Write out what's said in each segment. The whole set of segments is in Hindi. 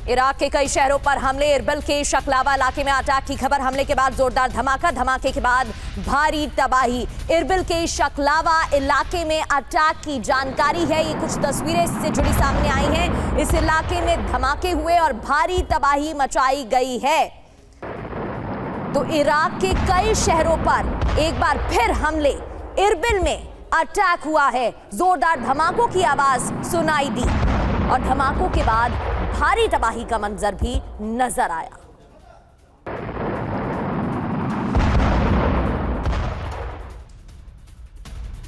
इराक के कई शहरों पर हमले। इरबिल के शकलावा इलाके में अटैक की खबर। हमले के बाद जोरदार धमाका, धमाके के बाद भारी तबाही। इरबिल के शकलावा इलाके में अटैक की जानकारी है। ये कुछ तस्वीरें इससे जुड़ी सामने आई हैं। इस इलाके में धमाके हुए और भारी तबाही मचाई गई है। तो इराक के कई शहरों पर एक बार फिर हमले। इरबिल में अटैक हुआ है। जोरदार धमाकों की आवाज सुनाई दी और धमाकों के बाद भारी तबाही का मंजर भी नजर आया।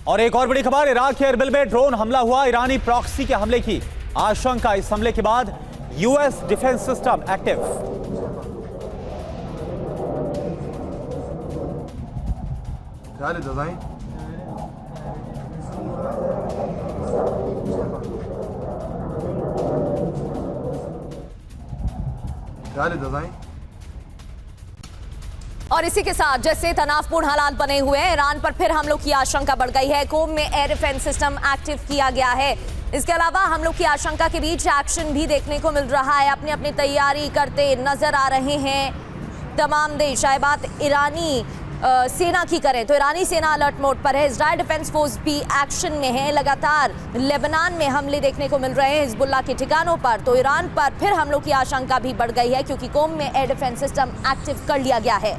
और एक और बड़ी खबर, इराक के इरबिल में ड्रोन हमला हुआ। ईरानी प्रॉक्सी के हमले की आशंका। इस हमले के बाद यूएस डिफेंस सिस्टम एक्टिव। और इसी के साथ जैसे तनावपूर्ण हालात बने हुए हैं, ईरान पर फिर हमलों की आशंका बढ़ गई है। कोम में एयर डिफेंस सिस्टम एक्टिव किया गया है। इसके अलावा हमलों की आशंका के बीच एक्शन भी देखने को मिल रहा है। अपनी अपनी तैयारी करते नजर आ रहे हैं तमाम देश। चाहे बात ईरानी सेना की करें तो ईरानी सेना अलर्ट मोड पर है। इजराइल डिफेंस फोर्स भी एक्शन में है। लगातार लेबनान में हमले देखने को मिल रहे हैं हिजबुल्लाह के ठिकानों पर। तो ईरान पर फिर हमलों की आशंका भी बढ़ गई है क्योंकि कोम में एयर डिफेंस सिस्टम एक्टिव कर लिया गया है।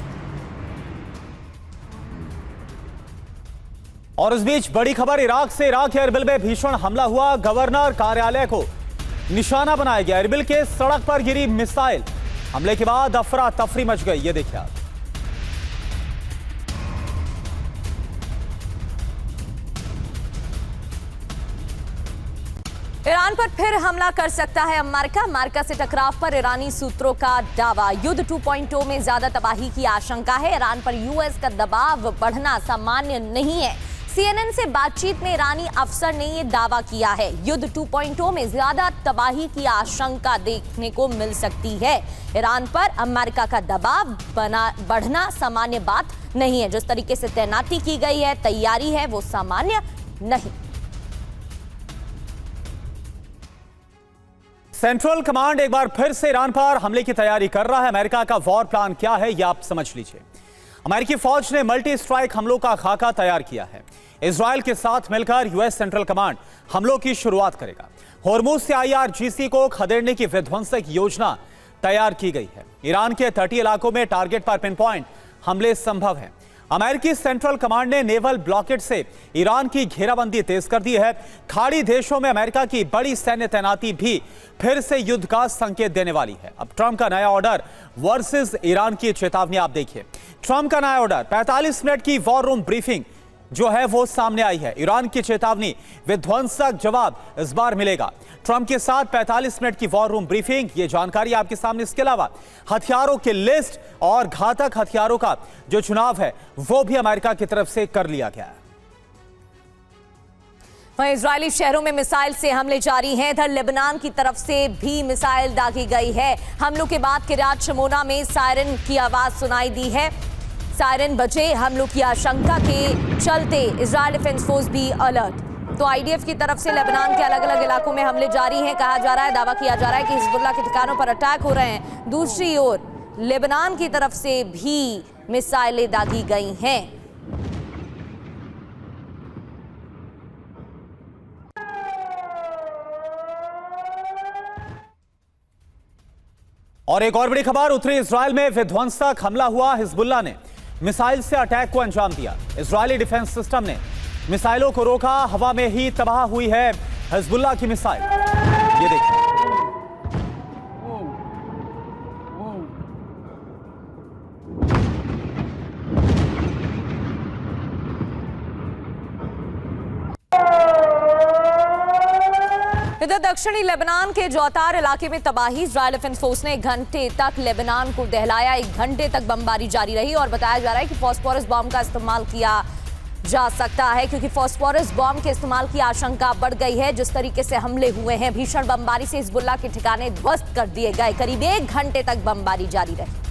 और इस बीच बड़ी खबर इराक से। इराक के इरबिल में भीषण हमला हुआ। गवर्नर कार्यालय को निशाना बनाया गया। इरबिल के सड़क पर गिरी मिसाइल। हमले के बाद अफरा तफरी मच गई। ये देखिए आप। ईरान पर फिर हमला कर सकता है अमेरिका। अमेरिका से टकराव पर ईरानी सूत्रों का दावा। युद्ध 2.0 में ज्यादा तबाही की आशंका है। ईरान पर यूएस का दबाव बढ़ना सामान्य नहीं है। सीएनएन से बातचीत में ईरानी अफसर ने यह दावा किया है। युद्ध 2.0 में ज्यादा तबाही की आशंका देखने को मिल सकती है। ईरान पर अमेरिका का दबाव बढ़ना सामान्य बात नहीं है। जिस तरीके से तैनाती की गई है, तैयारी है, वो सामान्य नहीं। सेंट्रल कमांड एक बार फिर से ईरान पर हमले की तैयारी कर रहा है। अमेरिका का वॉर प्लान क्या है, यह आप समझ लीजिए। अमेरिकी फौज ने मल्टी स्ट्राइक हमलों का खाका तैयार किया है। इजराइल के साथ मिलकर यूएस सेंट्रल कमांड हमलों की शुरुआत करेगा। होर्मुज से आईआरजीसी को खदेड़ने की विध्वंसक योजना तैयार की गई है। ईरान के तटीय इलाकों में टारगेट पर पिन पॉइंट हमले संभव है। अमेरिकी सेंट्रल कमांड ने नेवल ब्लॉकेड से ईरान की घेराबंदी तेज कर दी है। खाड़ी देशों में अमेरिका की बड़ी सैन्य तैनाती भी फिर से युद्ध का संकेत देने वाली है। अब ट्रंप का नया ऑर्डर वर्सेस ईरान की चेतावनी आप देखिए। ट्रंप का नया ऑर्डर 45 मिनट की वॉर रूम ब्रीफिंग जो है वो सामने आई है। ईरान की चेतावनी, विध्वंसक जवाब इस बार मिलेगा। ट्रंप के साथ 45 मिनट की वॉर रूम ब्रीफिंग, ये जानकारी आपके सामने। इसके अलावा हथियारों की लिस्ट और घातक हथियारों का जो चुनाव है वो भी अमेरिका की तरफ से कर लिया गया है। वहीं इजरायली शहरों में मिसाइल से हमले जारी हैं। इधर लेबनान की तरफ से भी मिसाइल दागी गई है। हमलों के बाद किर्यात शमोना में सायरन की आवाज सुनाई दी है। सायरन बजे। हमलों की आशंका के चलते इजरायल डिफेंस फोर्स भी अलर्ट। तो आईडीएफ की तरफ से लेबनान के अलग अलग इलाकों में हमले जारी हैं। कहा जा रहा है, दावा किया जा रहा है कि हिजबुल्लाह के ठिकानों पर अटैक हो रहे हैं। दूसरी ओर लेबनान की तरफ से भी मिसाइलें दागी गई हैं। और एक और बड़ी खबर, उत्तरी इजराइल में विध्वंसक हमला हुआ। हिजबुल्लाह ने मिसाइल से अटैक को अंजाम दिया। इजरायली डिफेंस सिस्टम ने मिसाइलों को रोका। हवा में ही तबाह हुई है हिजबुल्लाह की मिसाइल। ये देखिए। इधर दक्षिणी लेबनान के जोतार इलाके में तबाही। इजरायल डिफेंस फोर्स ने 1 घंटे तक लेबनान को दहलाया। 1 घंटे तक बमबारी जारी रही और बताया जा रहा है कि फास्फोरस बॉम्ब का इस्तेमाल किया जा सकता है क्योंकि फास्फोरस बॉम्ब के इस्तेमाल की आशंका बढ़ गई है। जिस तरीके से हमले हुए हैं, भीषण बमबारी से हिजबुल्लाह के ठिकाने ध्वस्त कर दिए गए। करीब 1 घंटे तक बमबारी जारी रही।